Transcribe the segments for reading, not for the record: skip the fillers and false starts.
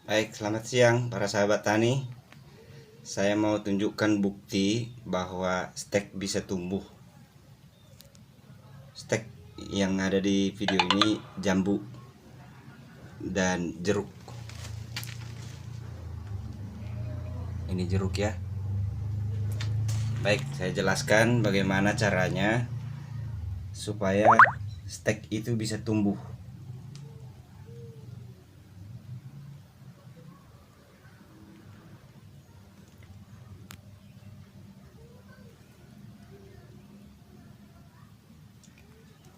Baik, selamat siang para sahabat tani. Saya mau tunjukkan bukti bahwa stek bisa tumbuh. Stek yang ada di video ini jambu dan jeruk. Ini jeruk ya. Baik, saya jelaskan bagaimana caranya supaya stek itu bisa tumbuh.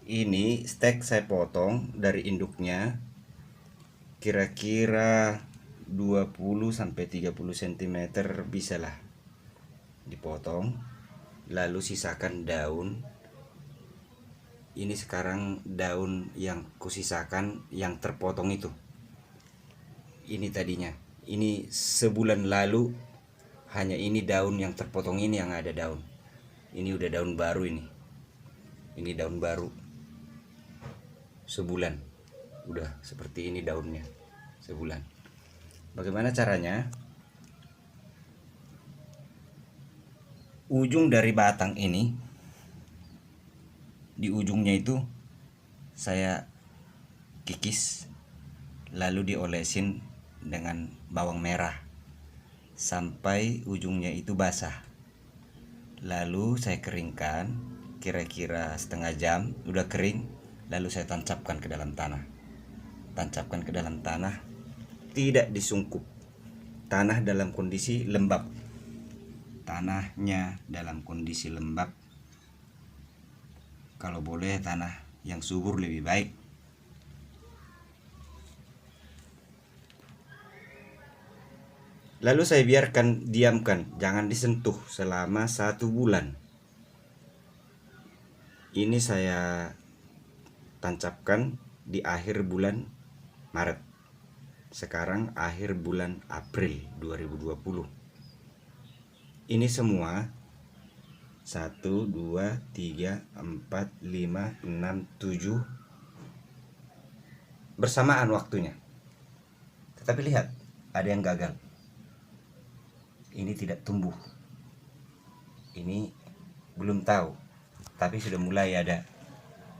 Ini stek saya potong dari induknya kira-kira 20-30 cm bisalah dipotong, lalu sisakan daun. Ini sekarang daun yang kusisakan yang terpotong itu. Ini tadinya, ini sebulan lalu hanya ini daun yang terpotong ini yang ada daun. Ini udah daun baru ini. Ini daun baru. Sebulan udah seperti ini daunnya. Sebulan. Bagaimana caranya? Ujung dari batang ini, di ujungnya itu saya kikis, lalu diolesin dengan bawang merah sampai ujungnya itu basah. Lalu saya keringkan kira-kira setengah jam, udah kering, lalu saya tancapkan ke dalam tanah. Tancapkan ke dalam tanah, tidak disungkup. Tanah dalam kondisi lembab. Tanahnya dalam kondisi lembab. Kalau boleh tanah yang subur lebih baik. Lalu saya biarkan, diamkan, jangan disentuh selama 1 bulan. Ini saya tancapkan di akhir bulan Maret. Sekarang akhir bulan April 2020. Ini semua 1, 2, 3, 4, 5, 6, 7 bersamaan waktunya. Tetapi lihat, ada yang gagal. Ini tidak tumbuh. Ini belum tahu, tapi sudah mulai ada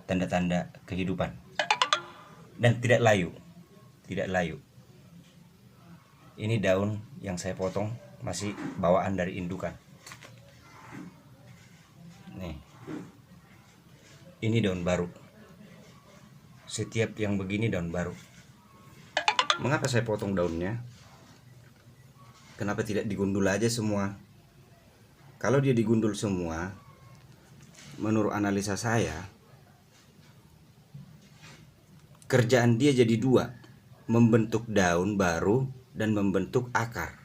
tanda-tanda kehidupan. Dan tidak layu. Tidak layu. Ini daun yang saya potong masih bawaan dari indukan. Nih. Ini daun baru. Setiap yang begini daun baru. Mengapa saya potong daunnya? Kenapa tidak digundul aja semua? Kalau dia digundul semua, menurut analisa saya, kerjaan dia jadi 2, membentuk daun baru dan membentuk akar.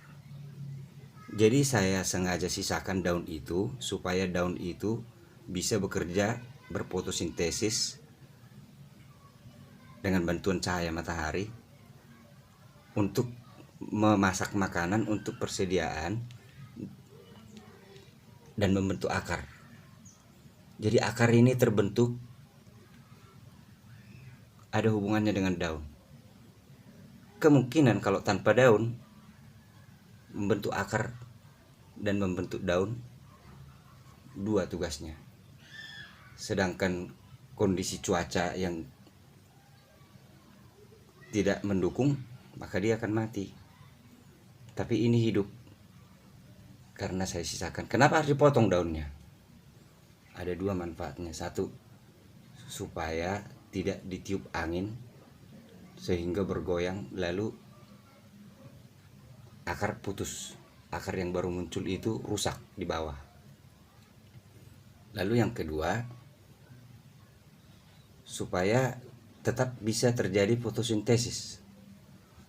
Jadi saya sengaja sisakan daun itu supaya daun itu bisa bekerja, berfotosintesis dengan bantuan cahaya matahari untuk memasak makanan, untuk persediaan, dan membentuk akar. Jadi akar ini terbentuk ada hubungannya dengan daun. Kemungkinan kalau tanpa daun, membentuk akar dan membentuk daun 2 tugasnya. Sedangkan kondisi cuaca yang tidak mendukung, maka dia akan mati. Tapi ini hidup karena saya sisakan. Kenapa harus dipotong daunnya? Ada 2 manfaatnya. 1, supaya tidak ditiup angin sehingga bergoyang, lalu akar putus. Akar yang baru muncul itu rusak di bawah. Lalu yang kedua, supaya tetap bisa terjadi fotosintesis.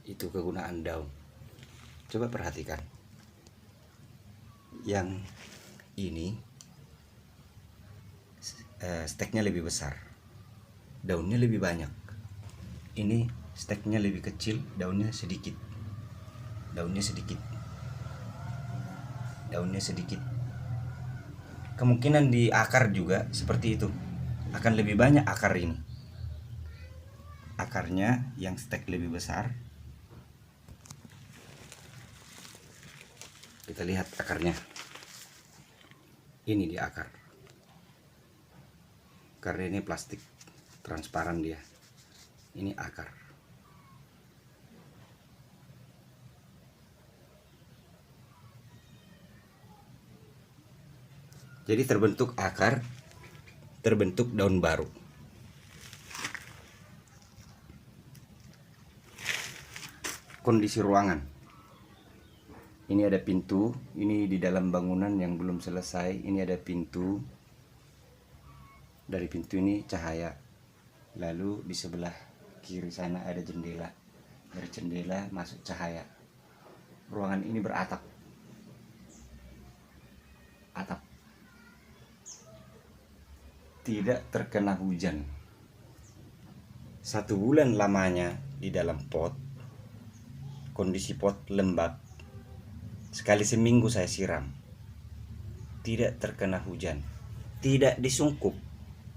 Itu kegunaan daun. Coba perhatikan. Yang ini steknya lebih besar, daunnya lebih banyak. Ini steknya lebih kecil, daunnya sedikit. Daunnya sedikit. Daunnya sedikit. Kemungkinan di akar juga seperti itu. Akan lebih banyak akar ini. Akarnya yang stek lebih besar, Kita lihat akarnya. Ini dia akar. Karena ini plastik transparan dia. Ini akar. Jadi terbentuk akar, terbentuk daun baru. Kondisi ruangan. Ini ada pintu, ini di dalam bangunan yang belum selesai. Ini ada pintu. Dari pintu ini cahaya. Lalu di sebelah kiri sana ada jendela. Dari jendela masuk cahaya. Ruangan ini beratap. Atap. Tidak terkena hujan. 1 bulan lamanya di dalam pot. Kondisi pot lembab. Sekali seminggu saya siram. Tidak terkena hujan. Tidak disungkup.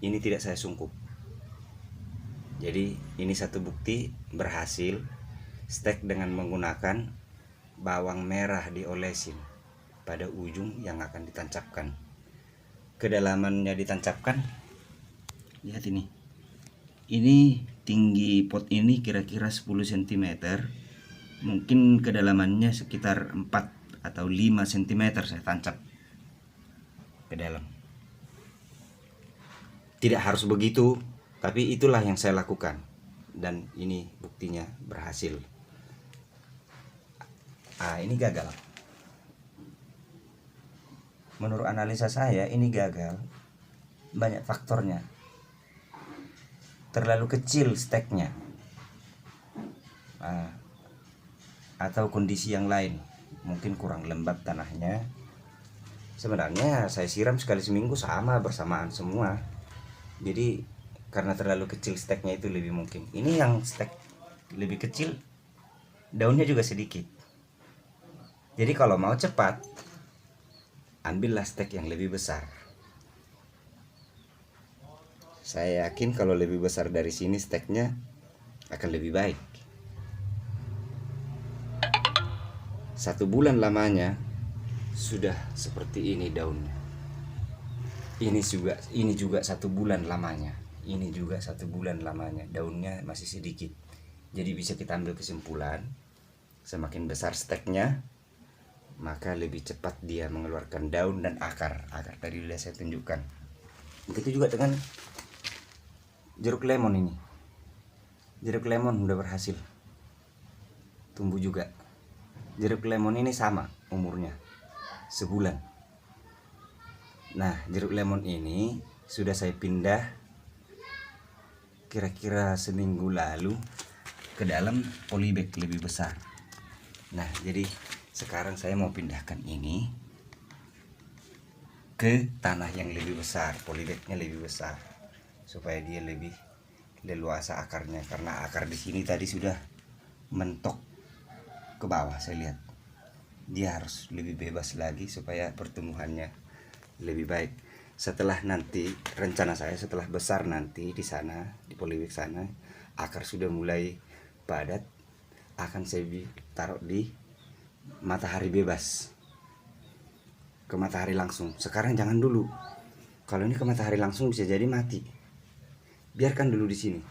Ini tidak saya sungkup. Jadi ini satu bukti berhasil. Stek dengan menggunakan bawang merah diolesin pada ujung yang akan ditancapkan. Kedalamannya ditancapkan. Lihat ini. Ini tinggi pot ini kira-kira 10 cm. Mungkin kedalamannya sekitar 4 atau 5 cm saya tancap ke dalam. Tidak harus begitu, tapi itulah yang saya lakukan. Dan ini buktinya berhasil. Ini gagal. Menurut analisa saya ini gagal. Banyak faktornya. Terlalu kecil steknya. Atau kondisi yang lain. Mungkin kurang lembab tanahnya. Sebenarnya saya siram sekali seminggu sama bersamaan semua. Jadi karena terlalu kecil steknya itu lebih mungkin. Ini yang stek lebih kecil, daunnya juga sedikit. Jadi kalau mau cepat, ambillah stek yang lebih besar. Saya yakin kalau lebih besar dari sini steknya akan lebih baik. 1 bulan lamanya sudah seperti ini daunnya. Ini juga 1 bulan lamanya. Ini juga 1 bulan lamanya. Daunnya masih sedikit. Jadi bisa kita ambil kesimpulan, semakin besar steknya, maka lebih cepat dia mengeluarkan daun dan akar. Akar tadi sudah saya tunjukkan. Begitu juga dengan jeruk lemon ini. Jeruk lemon udah berhasil tumbuh juga. Jeruk lemon ini sama umurnya, sebulan. Nah, jeruk lemon ini sudah saya pindah kira-kira seminggu lalu ke dalam polybag lebih besar. Nah, jadi sekarang saya mau pindahkan ini ke tanah yang lebih besar, polybagnya lebih besar, supaya dia lebih leluasa akarnya. Karena akar di sini tadi sudah mentok ke bawah, saya lihat dia harus lebih bebas lagi supaya pertumbuhannya lebih baik. Setelah nanti rencana saya setelah besar nanti di sana di polybag sana akar sudah mulai padat, akan saya taruh di matahari bebas, ke matahari langsung. Sekarang jangan dulu. Kalau ini ke matahari langsung bisa jadi mati. Biarkan dulu di sini.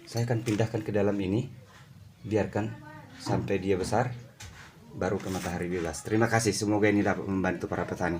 Saya akan pindahkan ke dalam ini. Biarkan sampai dia besar, baru ke matahari bebas. Terima kasih, semoga ini dapat membantu para petani.